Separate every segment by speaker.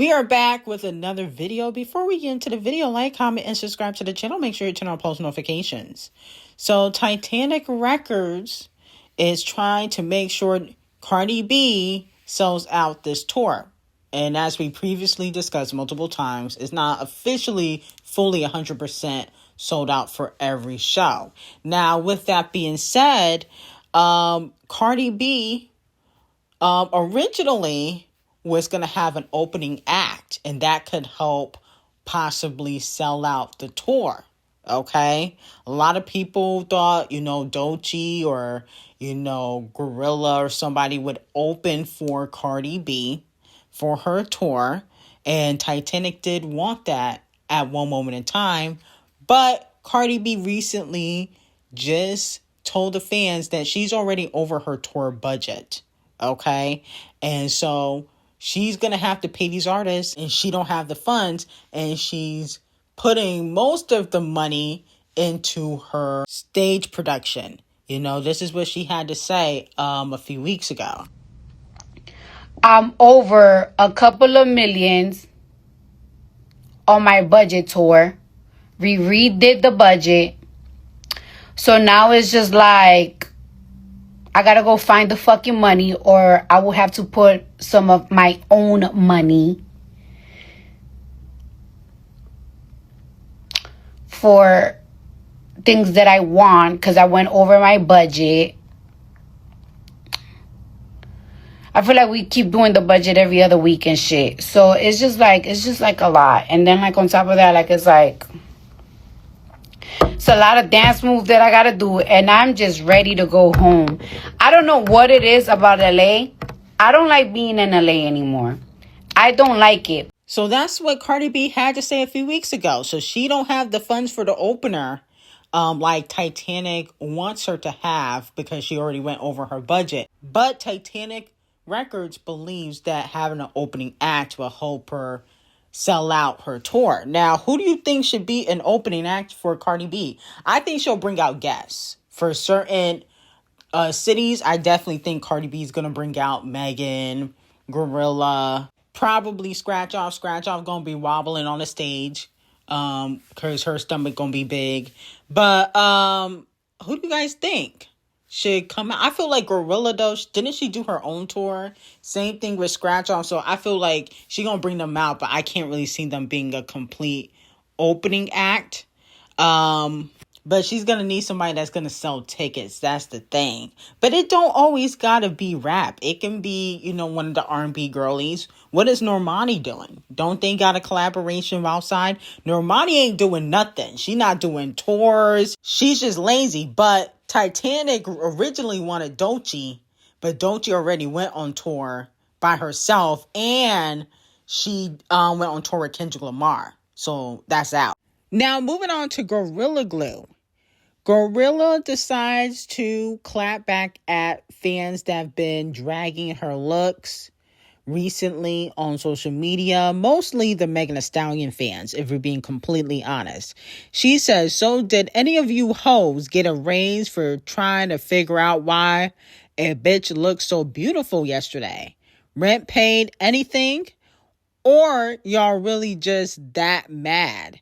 Speaker 1: We are back with another video. Before we get into the video, like, comment, and subscribe to the channel. Make sure you turn on post notifications. So Titanic Records is trying to make sure Cardi B sells out this tour. And as we previously discussed multiple times, it's not officially fully 100% sold out for every show. Now, with that being said, Cardi B originally was going to have an opening act, and that could help possibly sell out the tour. Okay, a lot of people thought, Dolce or, GloRilla or somebody would open for Cardi B for her tour, and Titanic did want that at one moment in time, but Cardi B recently just told the fans that she's already over her tour budget. Okay, and so she's going to have to pay these artists, and she don't have the funds, and she's putting most of the money into her stage production. This is what she had to say a few weeks ago.
Speaker 2: I'm over a couple of millions on my budget tour. We redid the budget. So now it's just like, I gotta go find the fucking money, or I will have to put some of my own money for things that I want because I went over my budget. I feel like we keep doing the budget every other week and shit. So it's just like a lot. And then on top of that, it's a lot of dance moves that I gotta do, and I'm just ready to go home. I don't know what it is about LA. I don't like being in LA anymore. I don't like it.
Speaker 1: So that's what Cardi B had to say a few weeks ago. So she don't have the funds for the opener like Titanic wants her to have, because she already went over her budget. But Titanic Records believes that having an opening act will help her sell out her tour. Now, who do you think should be an opening act for Cardi B? I think she'll bring out guests. For certain cities, I definitely think Cardi B is going to bring out Megan, GloRilla, probably Scratch Off going to be wobbling on the stage because her stomach going to be big. But who do you guys think should come out? I feel like GloRilla, though, didn't she do her own tour? Same thing with Scratch Off. So I feel like she gonna bring them out, but I can't really see them being a complete opening act. But she's gonna need somebody that's gonna sell tickets. That's the thing. But it don't always gotta be rap. It can be, one of the R&B girlies. What is Normani doing? Don't they got a collaboration outside? Normani ain't doing nothing. She not doing tours. She's just lazy. But Titanic originally wanted Dolce, but Dolce already went on tour by herself, and she went on tour with Kendrick Lamar. So that's out. Now, moving on to Gorilla Glue. GloRilla decides to clap back at fans that have been dragging her looks recently on social media, mostly the Megan Thee Stallion fans, if we're being completely honest. She says, "So did any of you hoes get a raise for trying to figure out why a bitch looked so beautiful yesterday? Rent paid, anything? Or y'all really just that mad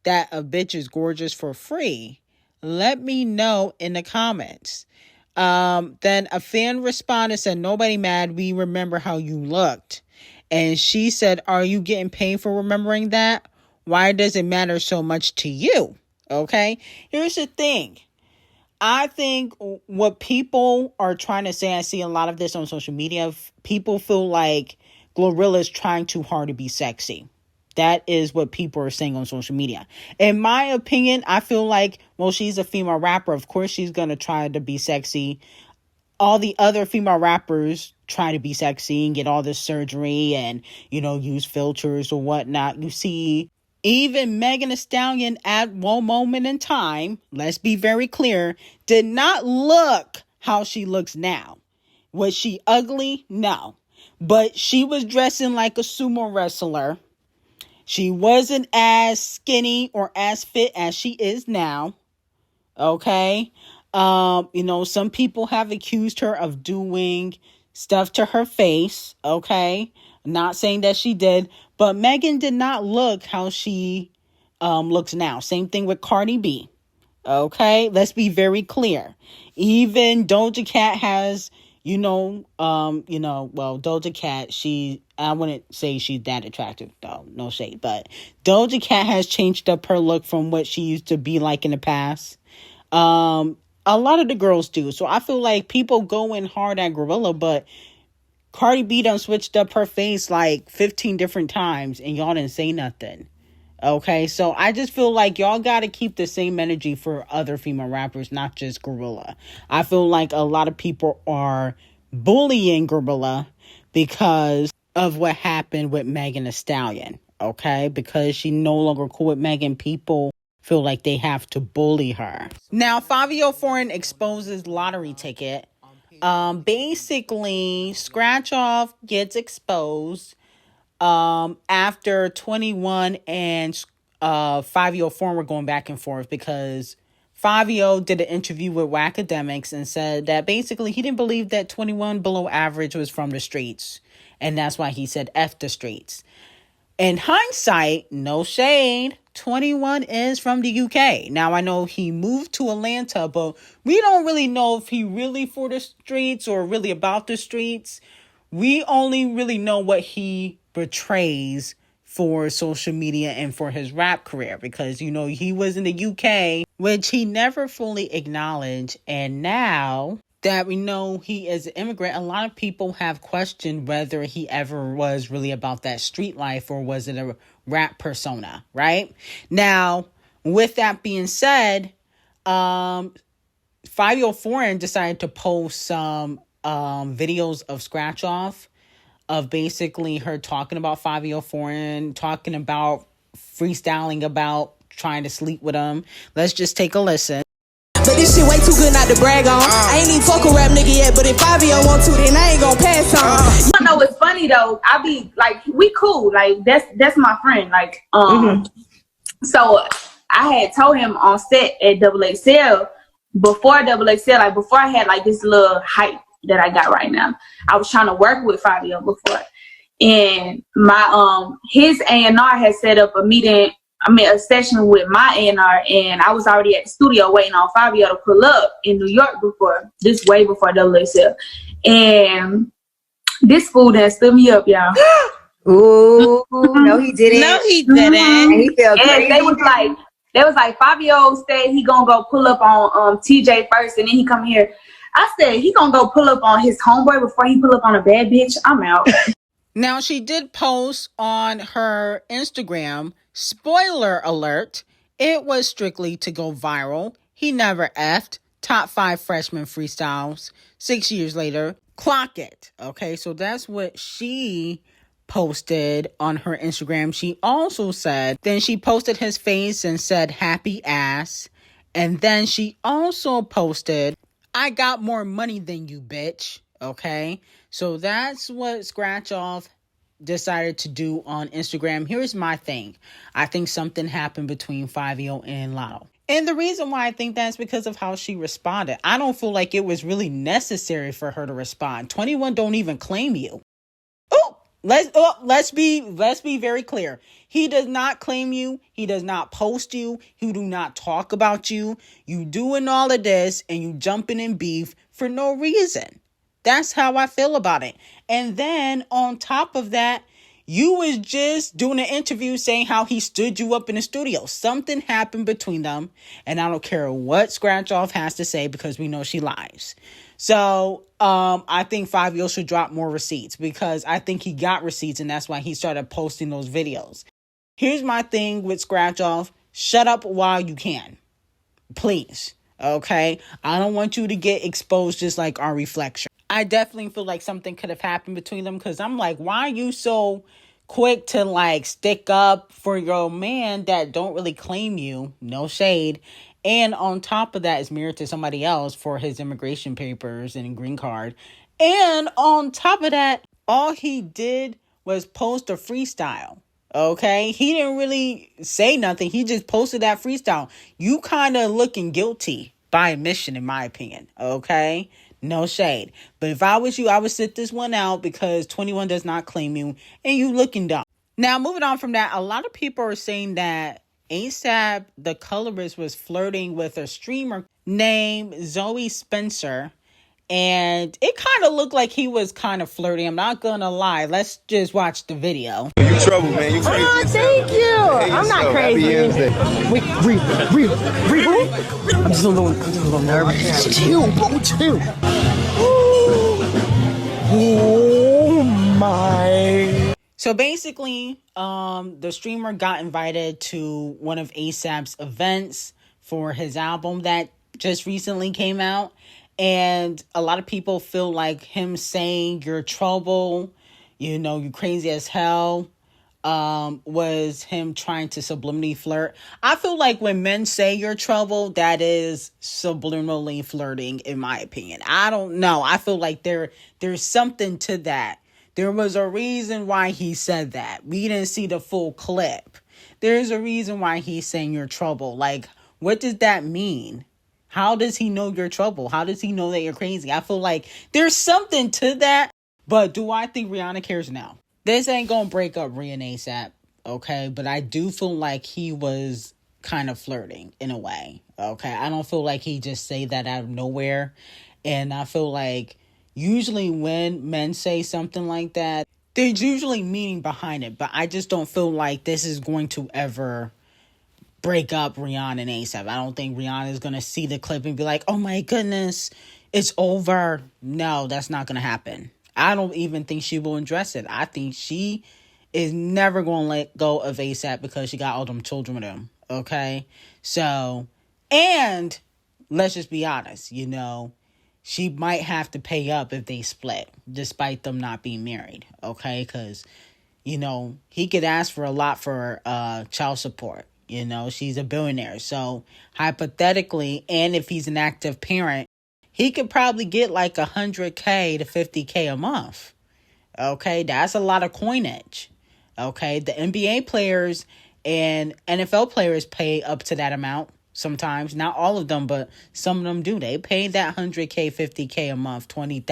Speaker 1: that a bitch is gorgeous for free? Let me know in the comments." Then a fan responded, said, "Nobody mad. We remember how you looked." And she said, "Are you getting paid for remembering that? Why does it matter so much to you?" Okay. Here's the thing. I think what people are trying to say, I see a lot of this on social media. People feel like GloRilla is trying too hard to be sexy. That is what people are saying on social media. In my opinion, I feel like, well, she's a female rapper. Of course, she's going to try to be sexy. All the other female rappers try to be sexy and get all this surgery and, use filters or whatnot. You see, even Megan Thee Stallion at one moment in time, let's be very clear, did not look how she looks now. Was she ugly? No. But she was dressing like a sumo wrestler. She wasn't as skinny or as fit as she is now. Okay. Some people have accused her of doing stuff to her face. Okay. Not saying that she did, But Megan did not look how she looks now. Same thing with Cardi B. Okay, let's be very clear. Even Doja Cat has, well, Doja Cat, I wouldn't say she's that attractive, though, no shade, but Doja Cat has changed up her look from what she used to be like in the past. A lot of the girls do. So I feel like people go in hard at GloRilla, but Cardi B done switched up her face like 15 different times and y'all didn't say nothing. Okay, so I just feel like y'all got to keep the same energy for other female rappers, not just GloRilla. I feel like a lot of people are bullying GloRilla because of what happened with Megan Thee Stallion. Okay, because she no longer cool with Megan, people feel like they have to bully her. Now, Fivio Foreign exposes lottery ticket. Basically, Scratch Off gets exposed after 21 and Fivio Foreign were going back and forth because Fivio did an interview with Wacademics and said that basically he didn't believe that 21 below average was from the streets. And that's why he said F the streets. In hindsight, no shade, 21 is from the UK. Now, I know he moved to Atlanta, but we don't really know if he really for the streets or really about the streets. We only really know what he portrays for social media and for his rap career because, he was in the UK, which he never fully acknowledged. And now that we know he is an immigrant, a lot of people have questioned whether he ever was really about that street life or was it a rap persona, right? Now, with that being said, Fivio Foreign decided to post some videos of Scratch Off of basically her talking about Fivio Foreign, talking about freestyling about trying to sleep with him. Let's just take a listen.
Speaker 3: But this shit way too good not to brag on. I ain't even fuck a rap nigga yet, but if Fivio want to, then I ain't gonna pass on.
Speaker 4: You know what's funny though? I be like, we cool. Like that's my friend. Like So I had told him on set at XXL before XXL, like before I had like this little hype that I got right now. I was trying to work with Fivio before, and my his A&R had set up a session with my A&R, and I was already at the studio waiting on Fivio to pull up in New York way before XXL. And this fool done stood me up, y'all.
Speaker 3: Ooh, no he didn't.
Speaker 1: No, he didn't.
Speaker 3: And he felt
Speaker 4: And
Speaker 3: crazy.
Speaker 4: they was like, Fivio said he gonna go pull up on TJ first, and then he come here. I said he gonna go pull up on his homeboy before he pull up on a bad bitch. I'm out.
Speaker 1: Now, she did post on her Instagram, spoiler alert, it was strictly to go viral. He never effed. Top 5 freshman freestyles. 6 years later, clock it. Okay, so that's what she posted on her Instagram. She also said, then she posted his face and said, happy ass. And then she also posted, I got more money than you, bitch. Okay, so that's what Scratch Off decided to do on Instagram. Here's my thing. I think something happened between Fivio and Latto. And the reason why I think that's because of how she responded. I don't feel like it was really necessary for her to respond. 21 don't even claim you. Let's be very clear. He does not claim you. He does not post you. He do not talk about you. You doing all of this and you jumping in beef for no reason. That's how I feel about it. And then on top of that, you was just doing an interview saying how he stood you up in the studio. Something happened between them, and I don't care what Scratch Off has to say because we know she lies. So I think Fivio should drop more receipts because I think he got receipts and that's why he started posting those videos. Here's my thing with Scratch Off. Shut up while you can. Please. Okay? I don't want you to get exposed just like our reflection. I definitely feel like something could have happened between them because I'm like, why are you so quick to like stick up for your man that don't really claim you? No shade. And on top of that is married to somebody else for his immigration papers and green card. And on top of that, all he did was post a freestyle. Okay? He didn't really say nothing. He just posted that freestyle. You kind of looking guilty by admission, in my opinion. Okay? No shade. But if I was you, I would sit this one out because 21 does not claim you and you looking dumb. Now, moving on from that, a lot of people are saying that ASAP, the colorist, was flirting with a streamer named Zoe Spencer. And it kind of looked like he was kind of flirty. I'm not going to lie. Let's just watch the video.
Speaker 5: You trouble, man. You crazy.
Speaker 3: Oh, thank you. I'm not crazy. I'm just a little nervous. Chill, bro, chill. Oh my.
Speaker 1: So basically, the streamer got invited to one of ASAP's events for his album that just recently came out. And a lot of people feel like him saying you're trouble, you know, you crazy as hell, was him trying to subliminally flirt. I feel like when men say you're trouble, that is subliminally flirting, in my opinion. I don't know. I feel like there's something to that. There was a reason why he said that. We didn't see the full clip. There's a reason why he's saying you're trouble. Like, what does that mean? How does he know you're trouble? How does he know that you're crazy? I feel like there's something to that. But do I think Rihanna cares? No. This ain't gonna break up Rhea and ASAP, okay? But I do feel like he was kind of flirting in a way, okay? I don't feel like he just say that out of nowhere. And I feel like usually when men say something like that, there's usually meaning behind it. But I just don't feel like this is going to ever break up Rihanna and ASAP. I don't think Rihanna is going to see the clip and be like, oh my goodness, it's over. No, that's not going to happen. I don't even think she will address it. I think she is never going to let go of ASAP because she got all them children with him. Okay? So, and let's just be honest, you know, she might have to pay up if they split, despite them not being married. Okay? Because, you know, he could ask for a lot for child support. You know, she's a billionaire. So hypothetically, and if he's an active parent, he could probably get like $100K to $50K a month. Okay, that's a lot of coinage. Okay, the NBA players and NFL players pay up to that amount sometimes. Not all of them, but some of them do. They pay that $100K, $50K a month, $20,000,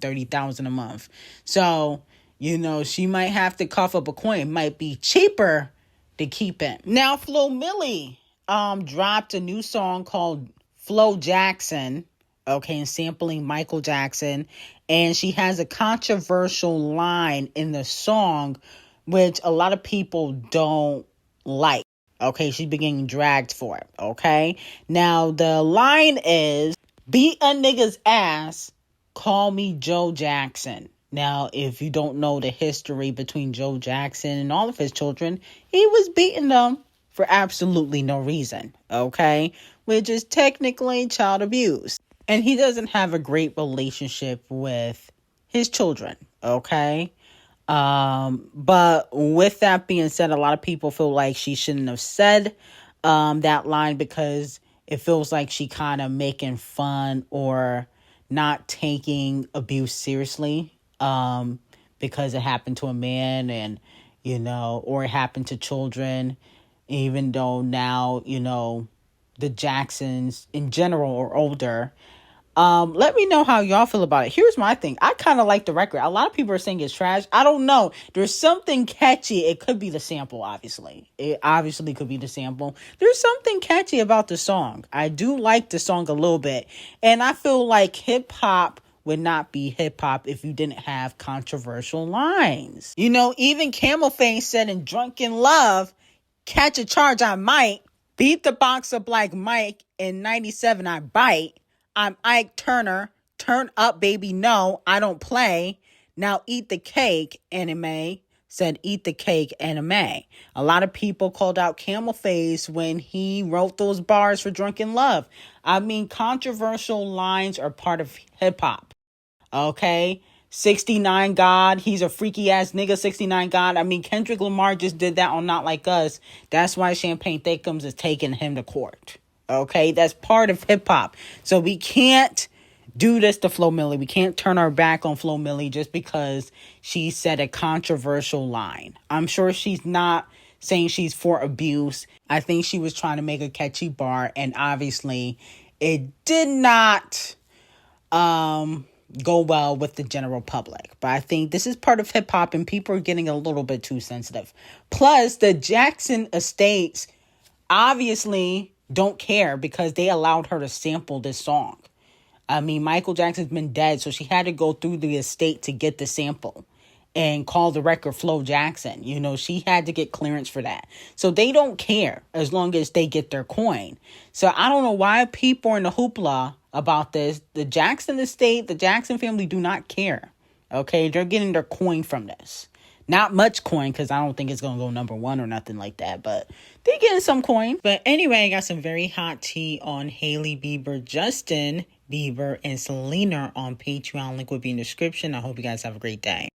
Speaker 1: $30,000 a month. So, you know, she might have to cough up a coin. It might be cheaper to keep it. Now, Flo Milli dropped a new song called Flo Jackson, okay, and sampling Michael Jackson. And she has a controversial line in the song, which a lot of people don't like. Okay, she's been getting dragged for it, okay? Now, the line is, beat a nigga's ass, call me Joe Jackson. Now, if you don't know the history between Joe Jackson and all of his children, he was beating them for absolutely no reason, okay? Which is technically child abuse. And he doesn't have a great relationship with his children, okay? But with that being said, a lot of people feel like she shouldn't have said that line because it feels like she kind of making fun or not taking abuse seriously. Because it happened to a man and, you know, or it happened to children, even though now, you know, the Jacksons in general are older. Let me know how y'all feel about it. Here's my thing. I kind of like the record. A lot of people are saying it's trash. I don't know. There's something catchy. It could be the sample, obviously. It obviously could be the sample. There's something catchy about the song. I do like the song a little bit. And I feel like hip-hop would not be hip-hop if you didn't have controversial lines. You know, even Camel Face said in Drunken Love, catch a charge I might, beat the box up like Mike, in 97 I bite. I'm Ike Turner, turn up baby, no, I don't play. Now eat the cake, anime, said eat the cake, anime. A lot of people called out Camel Face when he wrote those bars for Drunken Love. I mean, controversial lines are part of hip-hop. Okay, 69 God, he's a freaky ass nigga, 69 God. I mean, Kendrick Lamar just did that on Not Like Us. That's why Champagne Thickums is taking him to court. Okay, that's part of hip hop. So we can't do this to Flo Milli. We can't turn our back on Flo Milli just because she said a controversial line. I'm sure she's not saying she's for abuse. I think she was trying to make a catchy bar, and obviously it did not go well with the general public. But I think this is part of hip hop and people are getting a little bit too sensitive. Plus, the Jackson estates obviously don't care because they allowed her to sample this song. I mean, Michael Jackson's been dead, so she had to go through the estate to get the sample and call the record Flo Jackson. You know, she had to get clearance for that. So they don't care as long as they get their coin. So I don't know why people are in the hoopla about this. The Jackson estate, the Jackson family do not care. Okay, they're getting their coin from this. Not much coin, because I don't think it's going to go #1 or nothing like that. But they're getting some coin. But anyway, I got some very hot tea on Hailey Bieber, Justin Bieber, and Selena on Patreon. Link will be in the description. I hope you guys have a great day.